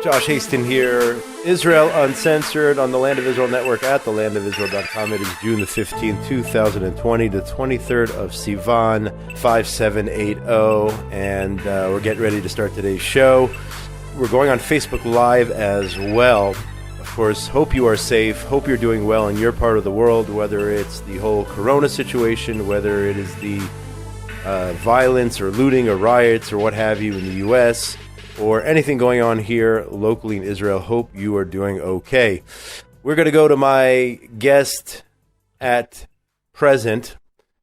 Josh Hasten here. Israel Uncensored on the Land of Israel Network at thelandofisrael.com. It is June the 15th, 2020, the 23rd of Sivan, 5780, and we're getting ready to start today's show. We're going on Facebook Live as well. Of course, hope you are safe, hope you're doing well in your part of the world, whether it's the whole corona situation, whether it is the violence or looting or riots or what have you in the U.S., or anything going on here locally in Israel. Hope you are doing okay. We're going to go to my guest at present.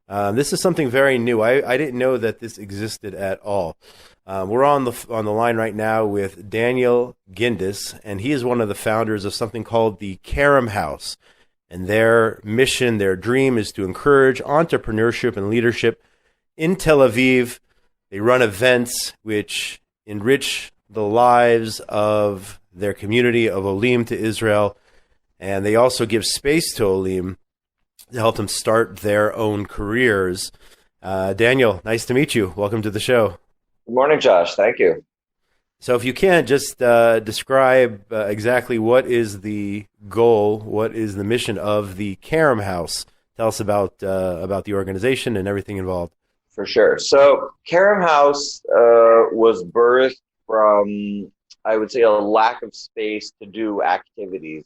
This is something very new. I didn't know that this existed at all. We're on the line right now with Daniel Gindis, and he is one of the founders of something called the Kerem House. And their mission, their dream is to encourage entrepreneurship and leadership in Tel Aviv. They run events which enrich the lives of their community of Olim to Israel, and they also give space to Olim to help them start their own careers. Daniel, nice to meet you. Welcome to the show. Good morning, Josh. Thank you. So if you can, just describe exactly what is the goal, what is the mission of the Kerem House. Tell us about the organization and everything involved. For sure. So Kerem House was birthed from, I would say, a lack of space to do activities.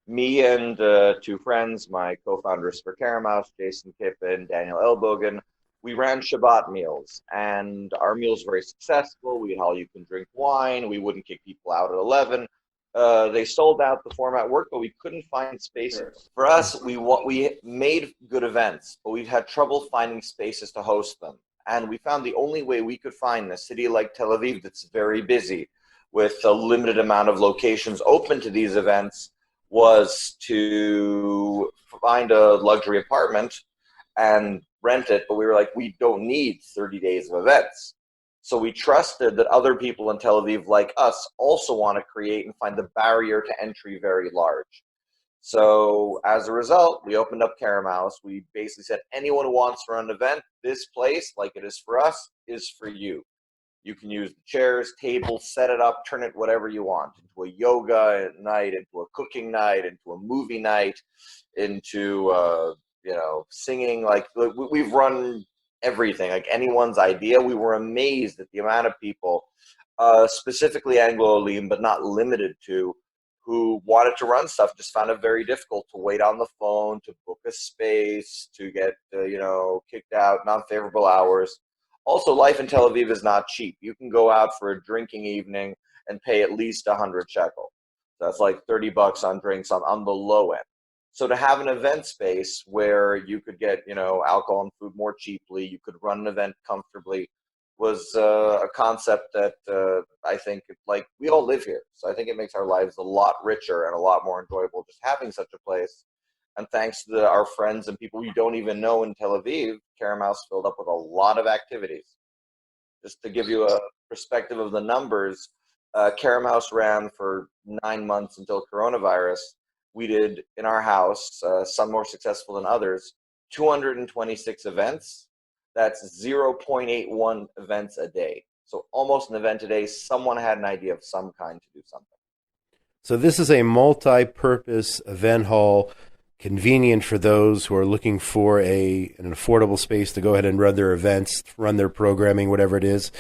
Me and two friends, my co-founders for Kerem House, Jason Kippen, Daniel Elbogen, we ran Shabbat meals, and our meals were very successful. We had all you can drink wine. We wouldn't kick people out at 11. They sold out, the format worked, but we couldn't find spaces. For us, we made good events, but we had trouble finding spaces to host them. And we found the only way we could find in a city like Tel Aviv that's very busy with a limited amount of locations open to these events was to find a luxury apartment and rent it. But we were like, we don't need 30 days of events. So we trusted that other people in Tel Aviv like us also want to create and find the barrier to entry very large. So as a result, we opened up Kerem House. We basically said, anyone who wants to run an event, this place, like it is for us, is for you. You can use the chairs, tables, set it up, turn it whatever you want, into a yoga night, into a cooking night, into a movie night, into singing. Like we've run everything, like anyone's idea. We were amazed at the amount of people, specifically Anglo-Olim, but not limited to, who wanted to run stuff, just found it very difficult to wait on the phone, to book a space, to get, kicked out, non-favorable hours. Also, life in Tel Aviv is not cheap. You can go out for a drinking evening and pay at least 100 shekel. That's like $30 on drinks on the low end. So to have an event space where you could get, alcohol and food more cheaply, you could run an event comfortably, was a concept that I think, we all live here. So I think it makes our lives a lot richer and a lot more enjoyable just having such a place. And thanks to our friends and people you don't even know in Tel Aviv, Kerem House filled up with a lot of activities. Just to give you a perspective of the numbers, Kerem House ran for 9 months until coronavirus. We did in our house, some more successful than others, 226 events. That's 0.81 events a day. So almost an event a day. Someone had an idea of some kind to do something. So this is a multi-purpose event hall, convenient for those who are looking for an affordable space to go ahead and run their events, run their programming, whatever it is.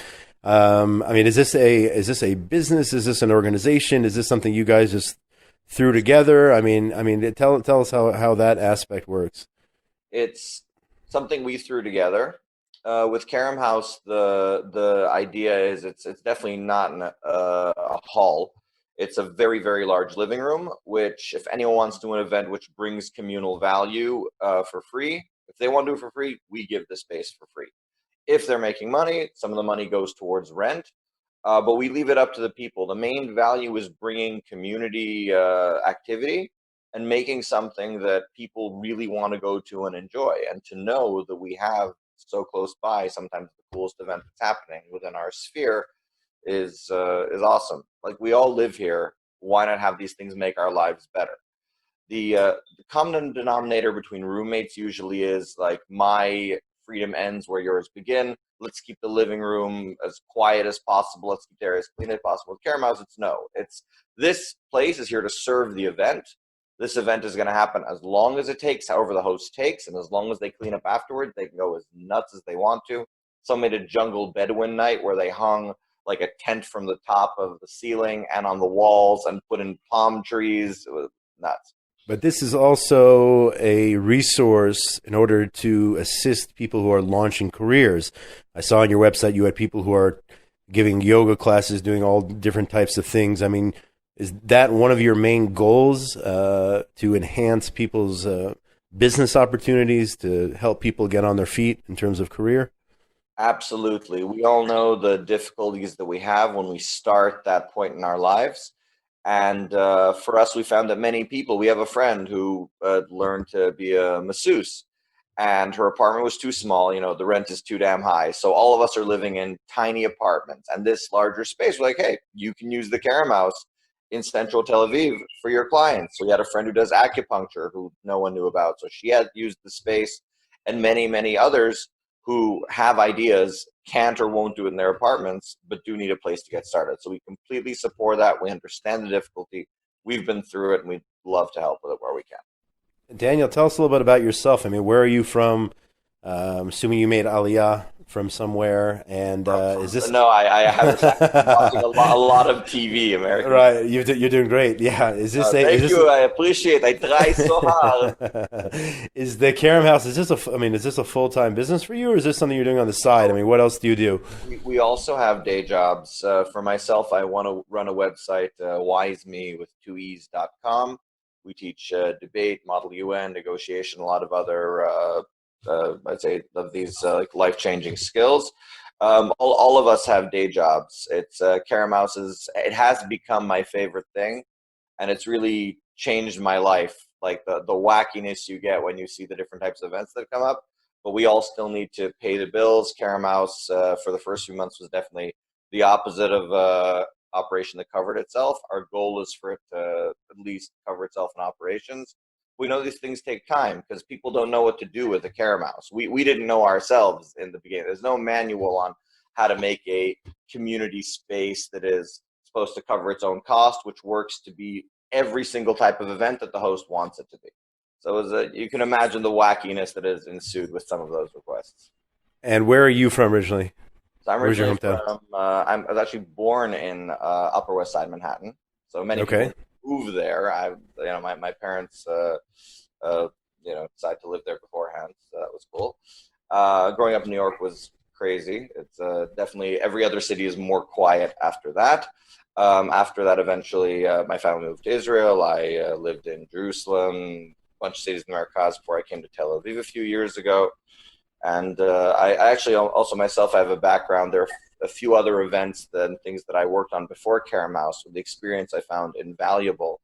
Is this a business? Is this an organization? Is this something you guys just threw together? Tell us how that aspect works. It's something we threw together. With Kerem House, the idea is it's definitely not a hall. It's a very, very large living room, which if anyone wants to do an event which brings communal value for free, if they want to do it for free, we give the space for free. If they're making money, some of the money goes towards rent, but we leave it up to the people. The main value is bringing community activity and making something that people really want to go to and enjoy, and to know that we have so close by sometimes the coolest event that's happening within our sphere is awesome. Like, we all live here. Why not have these things make our lives better? The common denominator between roommates usually is like, my freedom ends where yours begin. let's keep the living room as quiet as possible, let's keep the area as clean as possible. With Kerem House, it's no. It's this place is here to serve the event. This event is going to happen as long as it takes, however the host takes, and as long as they clean up afterwards, they can go as nuts as they want to. Some made a jungle Bedouin night where they hung like a tent from the top of the ceiling and on the walls and put in palm trees. It was nuts. But this is also a resource in order to assist people who are launching careers. I saw on your website you had people who are giving yoga classes, doing all different types of things. I mean, is that one of your main goals, to enhance people's business opportunities, to help people get on their feet in terms of career? Absolutely. We all know the difficulties that we have when we start that point in our lives. And for us, we found that many people, we have a friend who learned to be a masseuse, and her apartment was too small. You know, the rent is too damn high. So all of us are living in tiny apartments, and this larger space, we're like, hey, you can use the Kerem House in central Tel Aviv for your clients. So we had a friend who does acupuncture who no one knew about. So she had used the space, and many, many others who have ideas can't or won't do it in their apartments, but do need a place to get started. So we completely support that. We understand the difficulty. We've been through it, and we'd love to help with it where we can. Daniel, tell us a little bit about yourself. I mean, where are you from? I'm assuming you made Aliyah from somewhere, and is this? No, I haven't. Watching a lot of TV, American. Right, you're doing great. Yeah, is this? Thank you. I appreciate. I try so hard. Is the Kerem House? Is this a? I mean, is this a full-time business for you, or is this something you're doing on the side? I mean, what else do you do? We also have day jobs. For myself, I want to run a website, wiseme with 2es.com. We teach debate, Model UN, negotiation, a lot of other, I'd say, of these like life-changing skills. All of us have day jobs. It's Kerem House it has become my favorite thing, and it's really changed my life. Like the wackiness you get when you see the different types of events that come up. But we all still need to pay the bills. Kerem House for the first few months was definitely the opposite of operation that covered itself. Our goal is for it to at least cover itself in operations. We know these things take time because people don't know what to do with the Kerem House. We didn't know ourselves in the beginning. There's no manual on how to make a community space that is supposed to cover its own cost, which works to be every single type of event that the host wants it to be. So you can imagine the wackiness that has ensued with some of those requests. And where are you from originally? So I'm originally from, I was actually born in Upper West Side Manhattan. So many people move there. My parents, decided to live there beforehand. So that was cool. Growing up in New York was crazy. It's definitely every other city is more quiet after that. After that, eventually, my family moved to Israel. I lived in Jerusalem, a bunch of cities in the Americas before I came to Tel Aviv a few years ago. And I actually also myself, I have a background. There are a few other events and things that I worked on before Kerem House. With the experience I found invaluable.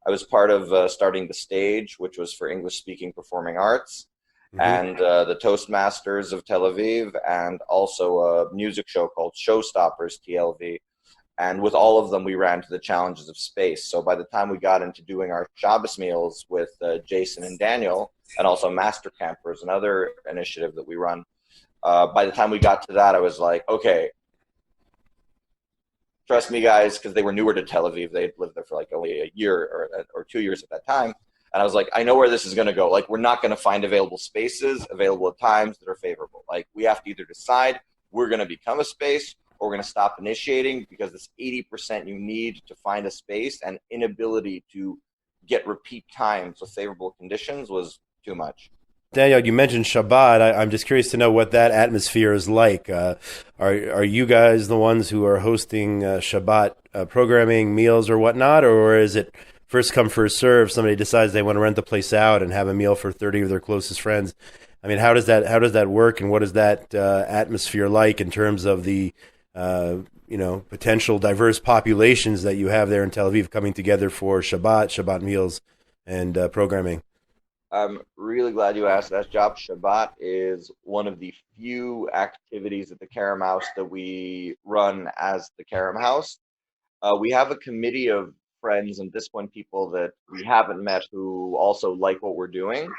I was part of starting the stage, which was for English-speaking performing arts, and the Toastmasters of Tel Aviv, and also a music show called Showstoppers, TLV. And with all of them, we ran to the challenges of space. So by the time we got into doing our Shabbos meals with Jason and Daniel, and also Master Campers, another initiative that we run, by the time we got to that, I was like, okay, trust me, guys, because they were newer to Tel Aviv. They'd lived there for like only a year or 2 years at that time. And I was like, I know where this is going to go. Like, we're not going to find available spaces, available at times that are favorable. Like, we have to either decide we're going to become a space, or we're going to stop initiating, because this 80% you need to find a space and inability to get repeat times with favorable conditions was too much. Daniel, you mentioned Shabbat. I'm just curious to know what that atmosphere is like. Are you guys the ones who are hosting Shabbat programming, meals, or whatnot, or is it first come, first serve? Somebody decides they want to rent the place out and have a meal for 30 of their closest friends. I mean, how does that work, and what is that atmosphere like in terms of the potential diverse populations that you have there in Tel Aviv coming together for Shabbat meals, and programming? I'm really glad you asked that, Job. Shabbat is one of the few activities at the Kerem House that we run as the Kerem House. We have a committee of friends and at this point people that we haven't met who also like what we're doing.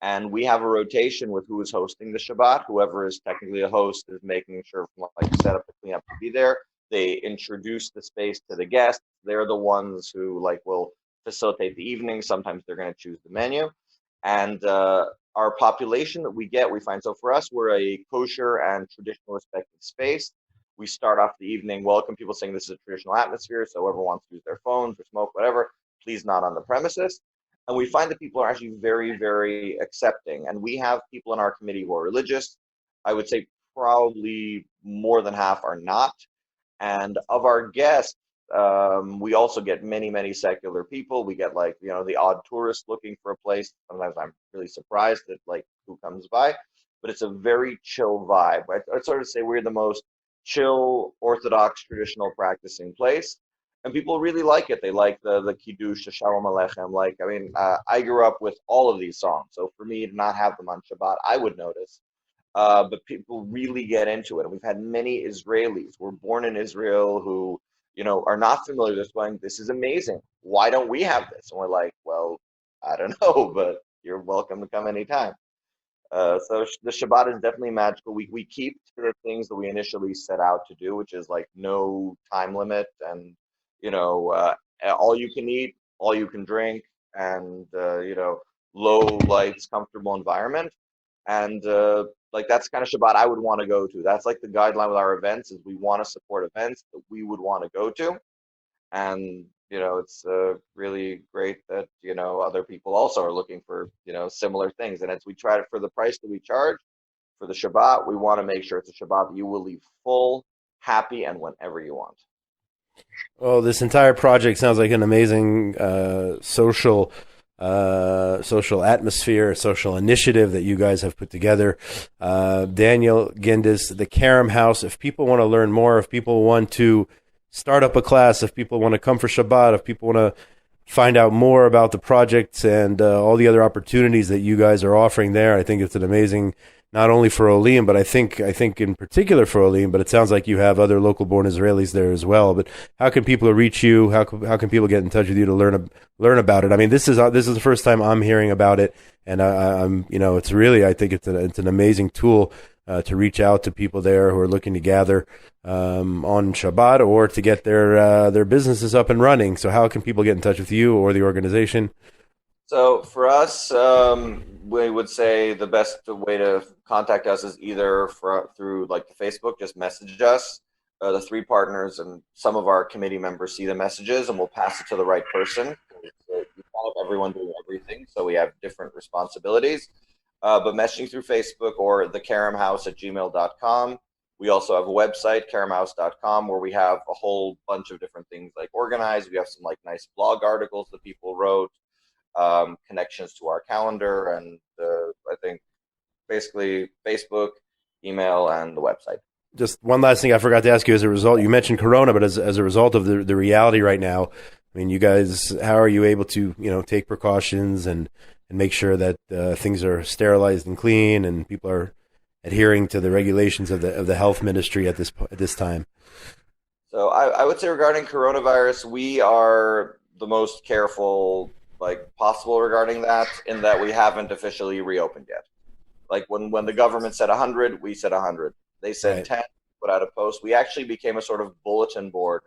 And we have a rotation with who is hosting the Shabbat. Whoever is technically a host is making sure, like setup to clean up to be there. They introduce the space to the guests. They're the ones who like will facilitate the evening. Sometimes they're going to choose the menu. And our population that we get, we find, so for us, we're a kosher and traditional respected space. We start off the evening, welcome people, saying this is a traditional atmosphere, so whoever wants to use their phones or smoke, whatever, please not on the premises. And we find that people are actually very, very accepting. And we have people in our committee who are religious. I would say probably more than half are not. And of our guests, we also get many, many secular people. We get like, the odd tourist looking for a place. Sometimes I'm really surprised at like who comes by, but it's a very chill vibe. I'd sort of say we're the most chill, Orthodox, traditional practicing place. And people really like it. They like the Kiddush, the Shalom Aleichem. Like, I mean, I grew up with all of these songs. So for me to not have them on Shabbat, I would notice. But people really get into it. And we've had many Israelis who were born in Israel who, are not familiar with this, going, this is amazing. Why don't we have this? And we're like, well, I don't know, but you're welcome to come anytime. So the Shabbat is definitely magical. We keep to the things that we initially set out to do, which is like no time limit and, all you can eat, all you can drink, and, low lights, comfortable environment. And like that's kind of Shabbat I would want to go to. That's like the guideline with our events is we want to support events that we would want to go to. And, it's really great that, other people also are looking for, similar things. And as we try to, for the price that we charge for the Shabbat, we want to make sure it's a Shabbat that you will leave full, happy, and whenever you want. Well, this entire project sounds like an amazing social atmosphere, social initiative that you guys have put together. Daniel Gindis, the Kerem House. If people want to learn more, if people want to start up a class, if people want to come for Shabbat, if people want to find out more about the project and all the other opportunities that you guys are offering there, I think it's an amazing, not only for Olim, but I think in particular for Olim, but it sounds like you have other local-born Israelis there as well. But how can people reach you? How can people get in touch with you to learn about it? I mean, this is the first time I'm hearing about it, and I'm it's really, I think it's an amazing tool to reach out to people there who are looking to gather on Shabbat or to get their businesses up and running. So how can people get in touch with you or the organization? So for us, we would say the best way to contact us is either through like the Facebook, just message us. The three partners and some of our committee members see the messages and we'll pass it to the right person. We can't have everyone doing everything, so we have different responsibilities. But messaging through Facebook or the keremhouse@gmail.com. We also have a website, keremhouse.com, where we have a whole bunch of different things like organized. We have some like nice blog articles that people wrote. Connections to our calendar, and I think basically Facebook, email, and the website. Just one last thing I forgot to ask you as a result, you mentioned Corona, but as a result of the reality right now, I mean, you guys, how are you able to, take precautions and make sure that things are sterilized and clean and people are adhering to the regulations of the health ministry at this time? So I would say regarding coronavirus, we are the most careful possible regarding that, in that we haven't officially reopened yet. Like when the government said 100, we said 100. They said 10, put out a post. We actually became a sort of bulletin board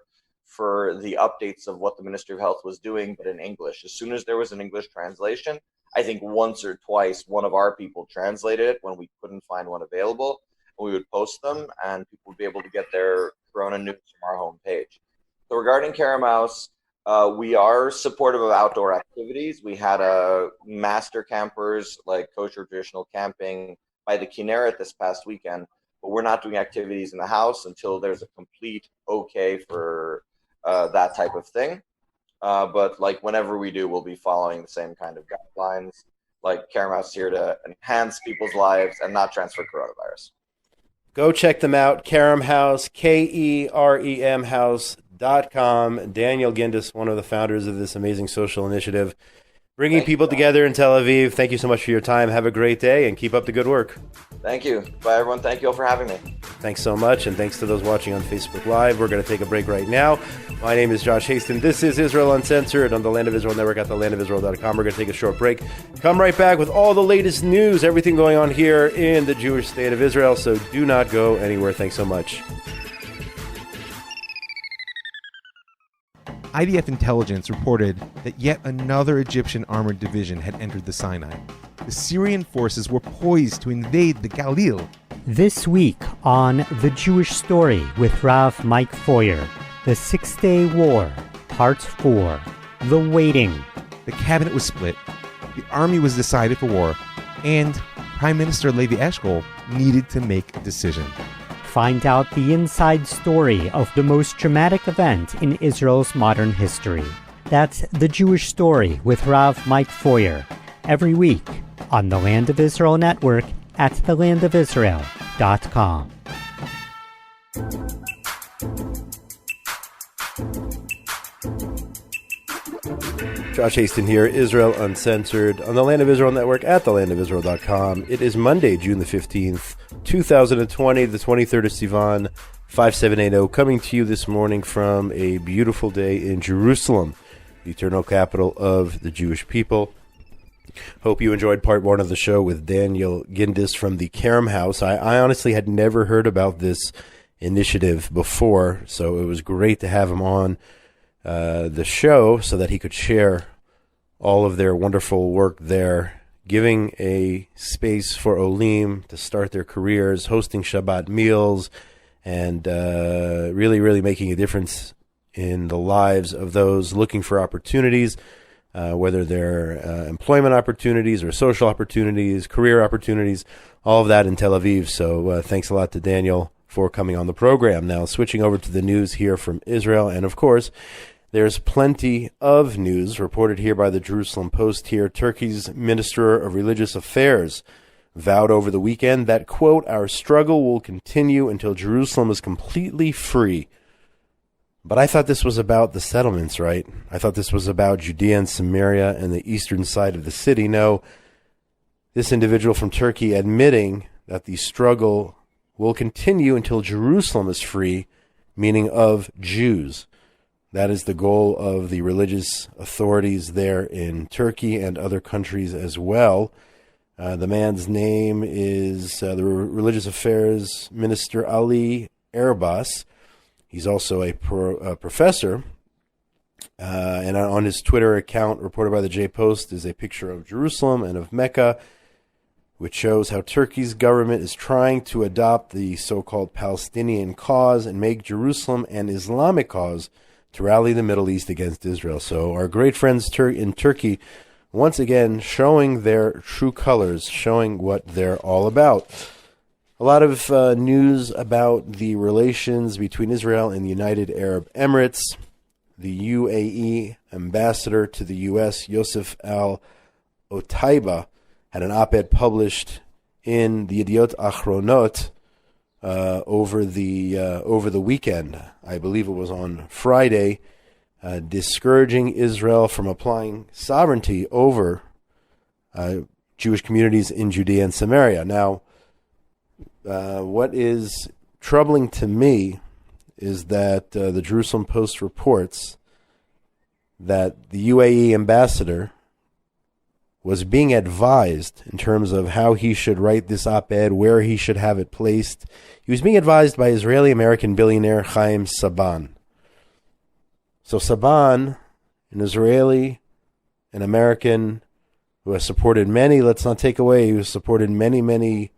for the updates of what the Ministry of Health was doing, but in English. As soon as there was an English translation, I think once or twice one of our people translated it when we couldn't find one available. And we would post them and people would be able to get their Corona news from our homepage. So regarding Kerem House, we are supportive of outdoor activities. We had a master campers, like kosher traditional camping by the Kinneret this past weekend, but we're not doing activities in the house until there's a complete okay for that type of thing. But like whenever we do, we'll be following the same kind of guidelines. Like Kerem House is here to enhance people's lives and not transfer coronavirus. Go check them out. Kerem House, KEREM House.com. Daniel Gindis, one of the founders of this amazing social initiative, bringing people together in Tel Aviv. Thank you so much for your time. Have a great day and keep up the good work. Thank you. Bye, everyone. Thank you all for having me. Thanks so much, and thanks to those watching on Facebook Live. We're going to take a break right now. My name is Josh Hasten. This is Israel Uncensored on the Land of Israel Network at thelandofisrael.com. We're going to take a short break. Come right back with all the latest news, everything going on here in the Jewish state of Israel, so do not go anywhere. Thanks so much. IDF intelligence reported that yet another Egyptian armored division had entered the Sinai. The Syrian forces were poised to invade the Galil. This week on The Jewish Story with Rav Mike Feuer, The 6-Day War, Part 4, The Waiting. The cabinet was split, the army was decided for war, and Prime Minister Levi Eshkol needed to make a decision. Find out the inside story of the most dramatic event in Israel's modern history. That's The Jewish Story with Rav Mike Feuer, every week on the Land of Israel Network at thelandofisrael.com. Josh Hasten here, Israel Uncensored, on the Land of Israel Network at thelandofisrael.com. It is Monday, June the 15th, 2020, the 23rd of Sivan, 5780, coming to you this morning from a beautiful day in Jerusalem, the eternal capital of the Jewish people. Hope you enjoyed part one of the show with Daniel Gindis from the Kerem House. I honestly had never heard about this initiative before, so it was great to have him on the show so that he could share all of their wonderful work there, giving a space for Olim to start their careers, hosting Shabbat meals, and really making a difference in the lives of those looking for opportunities, whether they're employment opportunities or social opportunities, career opportunities, all of that in Tel Aviv. So thanks a lot to Daniel for coming on the program. Now, switching over to the news here from Israel, and of course, there's plenty of news reported here by the Jerusalem Post here. Turkey's Minister of Religious Affairs vowed over the weekend that, quote, "Our struggle will continue until Jerusalem is completely free." But I thought this was about the settlements, right? I thought this was about Judea and Samaria and the eastern side of the city. No, this individual from Turkey admitting that the struggle will continue until Jerusalem is free, meaning of Jews. That is the goal of the religious authorities there in Turkey and other countries as well. The man's name is the Religious Affairs Minister Ali Erbas. He's also a professor. And on his Twitter account, reported by the J Post, is a picture of Jerusalem and of Mecca, which shows how Turkey's government is trying to adopt the so-called Palestinian cause and make Jerusalem an Islamic cause to rally the Middle East against Israel. So our great friends in Turkey, once again, showing their true colors, showing what they're all about. A lot of news about the relations between Israel and the United Arab Emirates. The UAE ambassador to the U.S., Yosef Al-Otaiba, had an op-ed published in the Yediot Achronot over the weekend. I believe it was on Friday, discouraging Israel from applying sovereignty over Jewish communities in Judea and Samaria. Now, what is troubling to me is that the Jerusalem Post reports that the UAE ambassador was being advised in terms of how he should write this op-ed, where he should have it placed. He was being advised by Israeli-American billionaire Chaim Saban. So Saban, an Israeli, an American who has supported many, let's not take away, who has supported many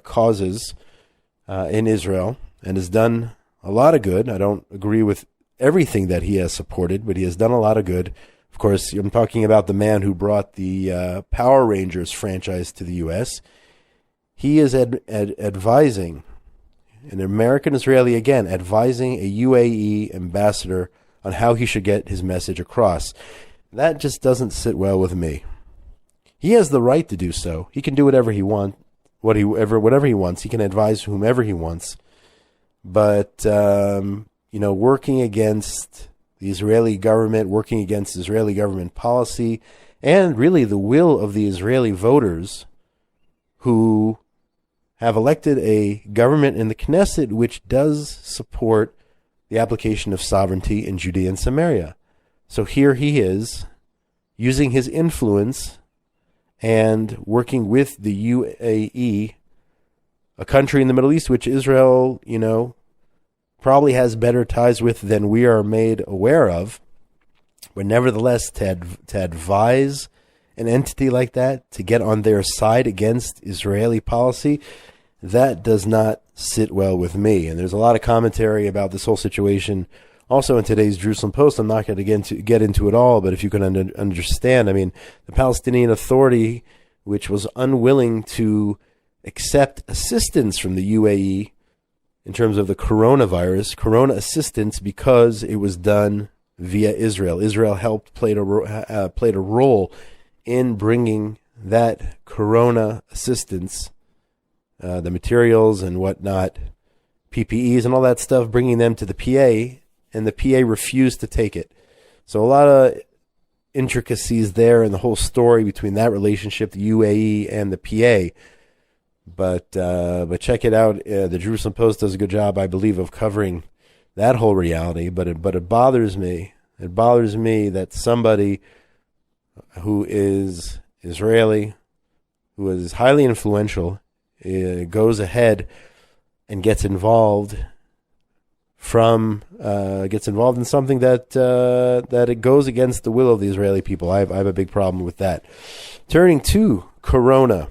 causes in Israel and has done a lot of good. I don't agree with everything that he has supported, but he has done a lot of good. Of course, I'm talking about the man who brought the Power Rangers franchise to the U.S. He is advising, an American Israeli again, advising a UAE ambassador on how he should get his message across. That just doesn't sit well with me. He has the right to do so. He can do whatever he wants, whatever he wants. He can advise whomever he wants. But working against the Israeli government, working against Israeli government policy, and really the will of the Israeli voters who have elected a government in the Knesset which does support the application of sovereignty in Judea and Samaria. So here he is, using his influence and working with the UAE, a country in the Middle East which Israel, probably has better ties with than we are made aware of. But nevertheless, to advise an entity like that to get on their side against Israeli policy, that does not sit well with me. And there's a lot of commentary about this whole situation also in today's Jerusalem Post. I'm not going to get into it all, but if you can understand, the Palestinian Authority, which was unwilling to accept assistance from the UAE in terms of the corona assistance, because it was done via Israel. Israel played a role in bringing that corona assistance, the materials and whatnot, PPEs and all that stuff, bringing them to the PA, and the PA refused to take it. So a lot of intricacies there in the whole story between that relationship, the UAE and the PA. But check it out. The Jerusalem Post does a good job, I believe, of covering that whole reality. But it bothers me. It bothers me that somebody who is Israeli, who is highly influential, goes ahead and gets involved in something that it goes against the will of the Israeli people. I have a big problem with that. Turning to Corona,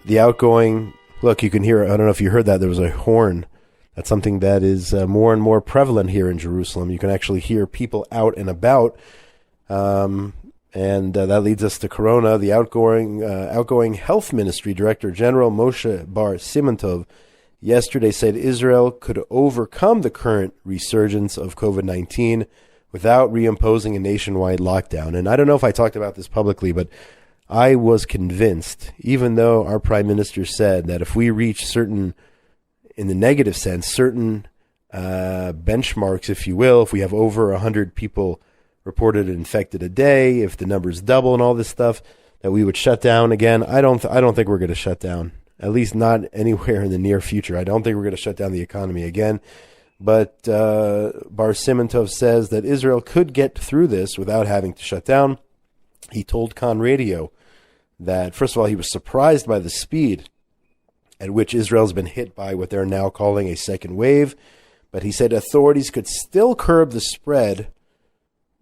the outgoing. Look, you can hear. I don't know if you heard that. There was a horn. That's something that is more and more prevalent here in Jerusalem. You can actually hear people out and about. And that leads us to Corona. The outgoing Health Ministry Director General Moshe Bar Simantov yesterday said Israel could overcome the current resurgence of COVID-19 without reimposing a nationwide lockdown. And I don't know if I talked about this publicly, but I was convinced, even though our Prime Minister said that if we reach certain, in the negative sense, certain benchmarks, if you will, if we have over 100 people reported infected a day, if the numbers double and all this stuff, that we would shut down again. I don't think we're going to shut down, at least not anywhere in the near future. I don't think we're going to shut down the economy again. But Bar Simantov says that Israel could get through this without having to shut down. He told Khan Radio that, first of all, he was surprised by the speed at which Israel's been hit by what they're now calling a second wave. But he said authorities could still curb the spread,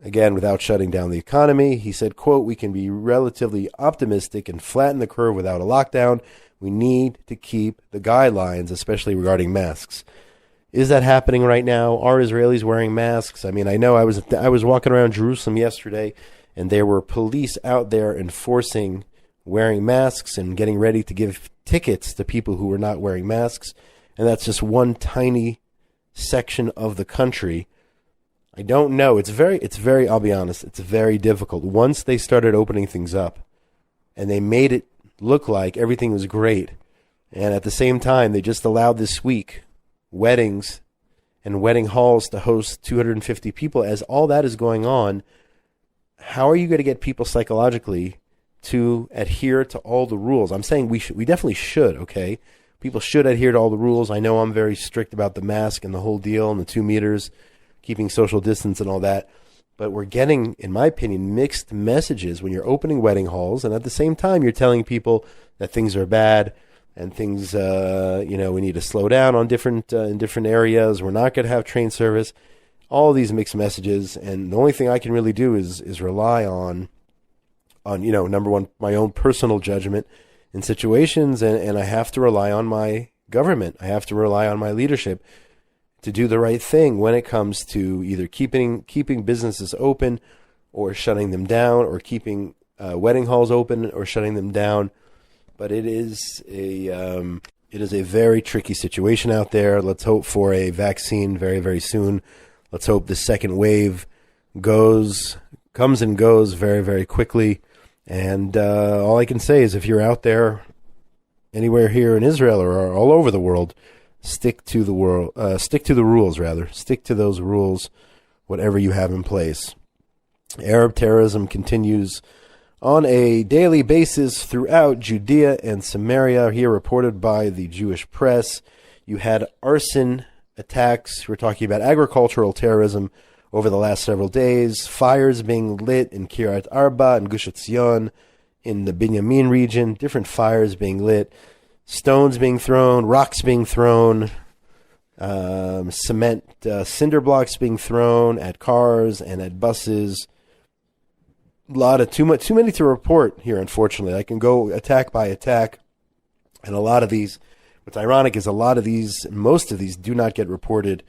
again, without shutting down the economy. He said, quote, "We can be relatively optimistic and flatten the curve without a lockdown. We need to keep the guidelines, especially regarding masks." Is that happening right now? Are Israelis wearing masks? I know I was walking around Jerusalem yesterday, and there were police out there enforcing wearing masks and getting ready to give tickets to people who were not wearing masks. And that's just one tiny section of the country. I don't know. It's very, I'll be honest, it's very difficult. Once they started opening things up and they made it look like everything was great, and at the same time, they just allowed this week weddings and wedding halls to host 250 people. As all that is going on, how are you going to get people psychologically to adhere to all the rules? I'm saying we definitely should, okay? People should adhere to all the rules. I know I'm very strict about the mask and the whole deal and the 2 meters, keeping social distance and all that. But we're getting, in my opinion, mixed messages when you're opening wedding halls, and at the same time you're telling people that things are bad and things, we need to slow down on in different areas. We're not going to have train service. All these mixed messages, and the only thing I can really do is rely on number one, my own personal judgment in situations, and I have to rely on my government. I have to rely on my leadership to do the right thing when it comes to either keeping businesses open or shutting them down, or keeping wedding halls open or shutting them down. But it is a very tricky situation out there. Let's hope for a vaccine very, very soon. Let's hope the second wave comes and goes very, very quickly. And all I can say is, if you're out there anywhere here in Israel or all over the world, stick to the rules. Stick to those rules, whatever you have in place. Arab terrorism continues on a daily basis throughout Judea and Samaria, here reported by the Jewish press. You had arson attacks. We're talking about agricultural terrorism over the last several days. Fires being lit in Kiryat Arba and Gush Etzion in the Binyamin region. Different fires being lit. Stones being thrown. Rocks being thrown. Cement cinder blocks being thrown at cars and at buses. Too many to report here, unfortunately. I can go attack by attack. And a lot of these, what's ironic is most of these do not get reported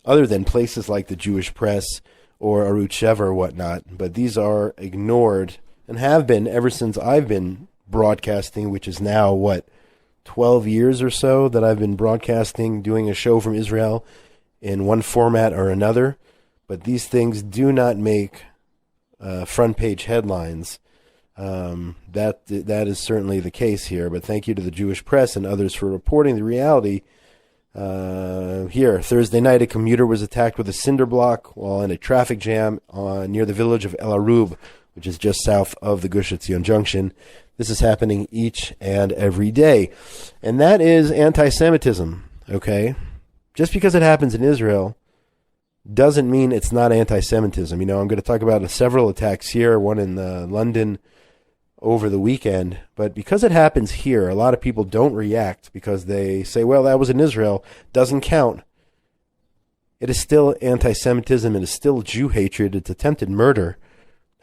other than places like the Jewish press or Arutz Sheva or whatnot. But these are ignored and have been ever since I've been broadcasting, which is now, 12 years or so that I've been broadcasting, doing a show from Israel in one format or another. But these things do not make front page headlines. That is certainly the case here. But thank you to the Jewish press and others for reporting the reality. Here, Thursday night, a commuter was attacked with a cinder block while in a traffic jam near the village of El Arub, which is just south of the Gush Etzion Junction. This is happening each and every day. And that is anti-Semitism, okay? Just because it happens in Israel doesn't mean it's not anti-Semitism. I'm going to talk about several attacks here, one in London over the weekend. But because it happens here, a lot of people don't react because they say, well, that was in Israel. Doesn't count. It is still anti-Semitism. It is still Jew hatred. It's attempted murder,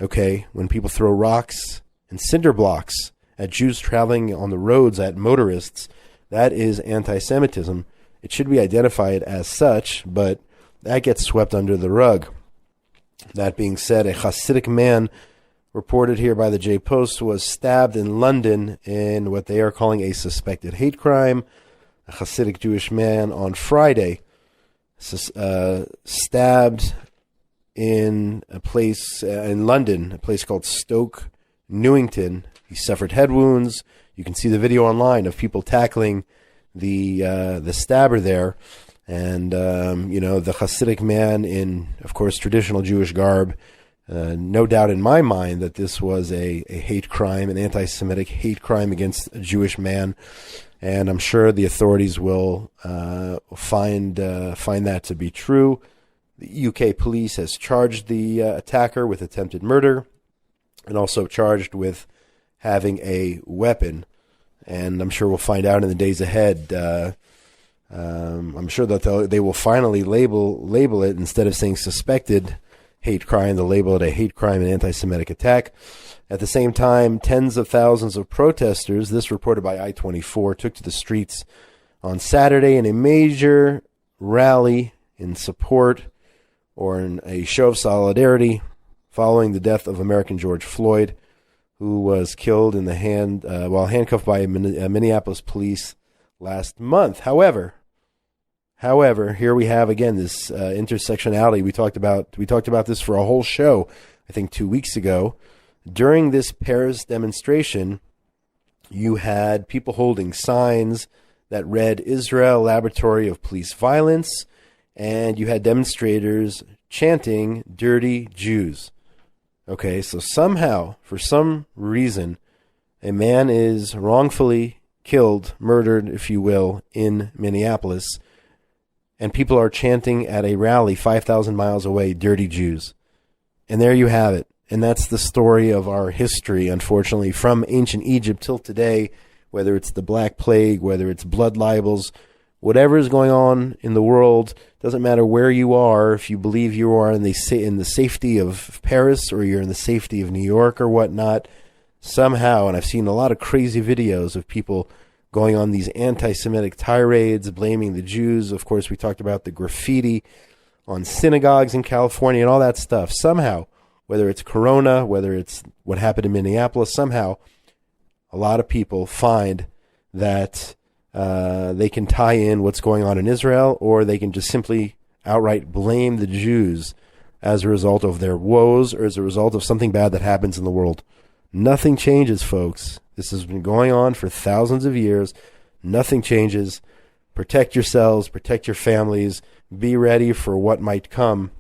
okay? When people throw rocks and cinder blocks at Jews traveling on the roads, at motorists, that is anti-Semitism. It should be identified as such, but that gets swept under the rug. That being said, a Hasidic man reported here by the J-Post was stabbed in London in what they are calling a suspected hate crime. A Hasidic Jewish man on Friday stabbed in a place in London, a place called Stoke Newington. He suffered head wounds. You can see the video online of people tackling the stabber there. And, the Hasidic man in, of course, traditional Jewish garb, no doubt in my mind that this was a hate crime, an anti-Semitic hate crime against a Jewish man. And I'm sure the authorities will find that to be true. The UK police has charged the attacker with attempted murder and also charged with having a weapon. And I'm sure we'll find out in the days ahead. I'm sure that they will finally label it, instead of saying suspected hate crime, they'll label it a hate crime and anti-Semitic attack. At the same time, tens of thousands of protesters, this reported by I-24, took to the streets on Saturday in a major rally in support or in a show of solidarity following the death of American George Floyd, who was killed in the hand while handcuffed by Minneapolis police last month. However, here we have again this intersectionality. We talked about this for a whole show, I think 2 weeks ago. During this Paris demonstration, you had people holding signs that read Israel Laboratory of Police Violence, and you had demonstrators chanting dirty Jews. Okay, so somehow, for some reason, a man is wrongfully killed, murdered, if you will, in Minneapolis, and people are chanting at a rally 5,000 miles away, dirty Jews. And there you have it. And that's the story of our history, unfortunately, from ancient Egypt till today, whether it's the Black Plague, whether it's blood libels, whatever is going on in the world, doesn't matter where you are, if you believe you are in the safety of Paris or you're in the safety of New York or whatnot, somehow, and I've seen a lot of crazy videos of people going on these anti-Semitic tirades, blaming the Jews. Of course, we talked about the graffiti on synagogues in California and all that stuff. Somehow, whether it's Corona, whether it's what happened in Minneapolis, somehow a lot of people find that they can tie in what's going on in Israel, or they can just simply outright blame the Jews as a result of their woes or as a result of something bad that happens in the world. Nothing changes, folks. This has been going on for thousands of years. Nothing changes. Protect yourselves, protect your families, be ready for what might come.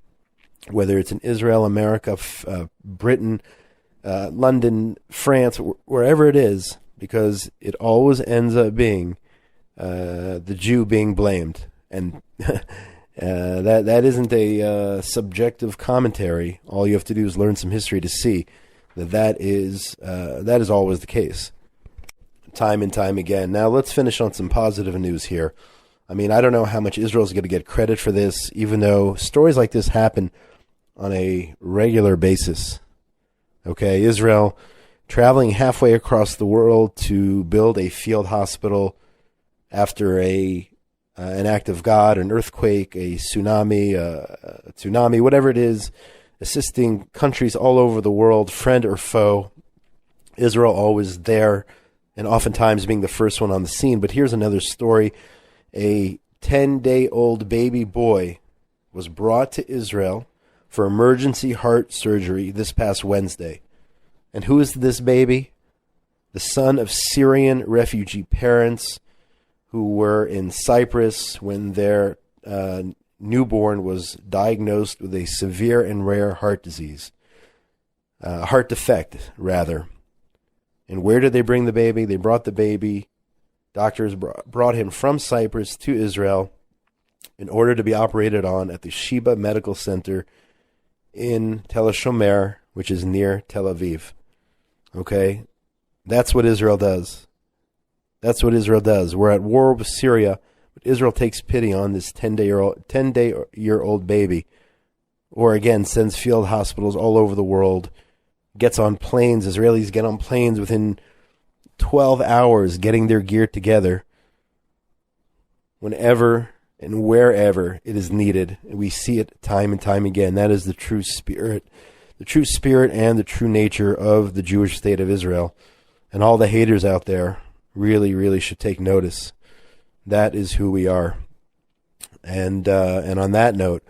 whether it's in Israel, America, Britain, London, France, wherever it is, because it always ends up being the Jew being blamed. And that isn't a subjective commentary. All you have to do is learn some history to see that is always the case, time and time again. Now let's finish on some positive news here. I mean, I don't know how much Israel is going to get credit for this, even though stories like this happen on a regular basis. Okay, Israel traveling halfway across the world to build a field hospital after an act of God, an earthquake, a tsunami, whatever it is, assisting countries all over the world, friend or foe. Israel always there, and oftentimes being the first one on the scene. But here's another story. A 10-day-old baby boy was brought to Israel for emergency heart surgery this past Wednesday. And who is this baby? The son of Syrian refugee parents who were in Cyprus when their newborn was diagnosed with a severe and rare heart disease. Heart defect, rather. And where did they bring the baby? They brought the baby. Doctors brought him from Cyprus to Israel in order to be operated on at the Sheba Medical Center in Tel Shomer, which is near Tel Aviv. Okay? That's what Israel does. That's what Israel does. We're at war with Syria, but Israel takes pity on this 10-day-year-old baby, or again, sends field hospitals all over the world, gets on planes. Israelis get on planes within 12 hours getting their gear together whenever and wherever it is needed. And we see it time and time again. That is the true spirit and the true nature of the Jewish state of Israel. And all the haters out there really, really should take notice. That is who we are. And on that note,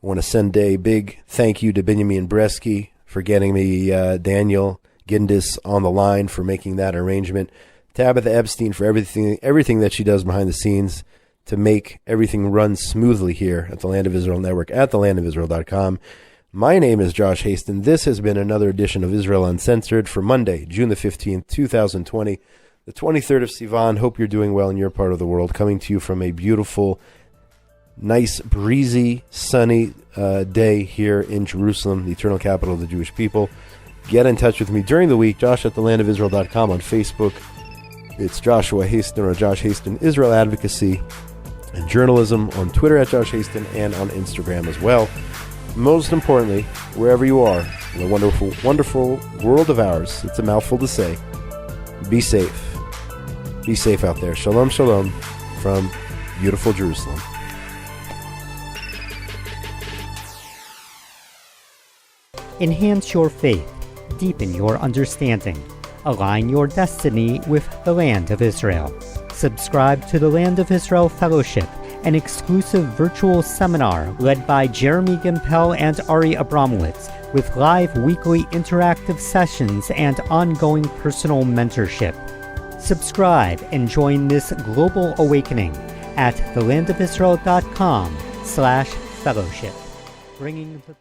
I want to send a big thank you to Benjamin Bresky for getting me Daniel Gindis on the line, for making that arrangement. Tabitha Epstein for everything that she does behind the scenes to make everything run smoothly here at the Land of Israel Network at thelandofisrael.com. My name is Josh Hasten. This has been another edition of Israel Uncensored for Monday, June the 15th, 2020, the 23rd of Sivan. Hope you're doing well in your part of the world. Coming to you from a beautiful, nice, breezy, sunny day here in Jerusalem, the eternal capital of the Jewish people. Get in touch with me during the week, Josh at thelandofisrael.com on Facebook. It's Joshua Hasten or Josh Hasten Israel Advocacy and Journalism on Twitter at Josh Hasten and on Instagram as well. Most importantly, wherever you are in the wonderful, wonderful world of ours, it's a mouthful to say, be safe. Be safe out there. Shalom, shalom from beautiful Jerusalem. Enhance your faith, deepen your understanding, align your destiny with the Land of Israel. Subscribe to the Land of Israel Fellowship, an exclusive virtual seminar led by Jeremy Gimpel and Ari Abramowitz, with live weekly interactive sessions and ongoing personal mentorship. Subscribe and join this global awakening at thelandofisrael.com/fellowship. Bringing the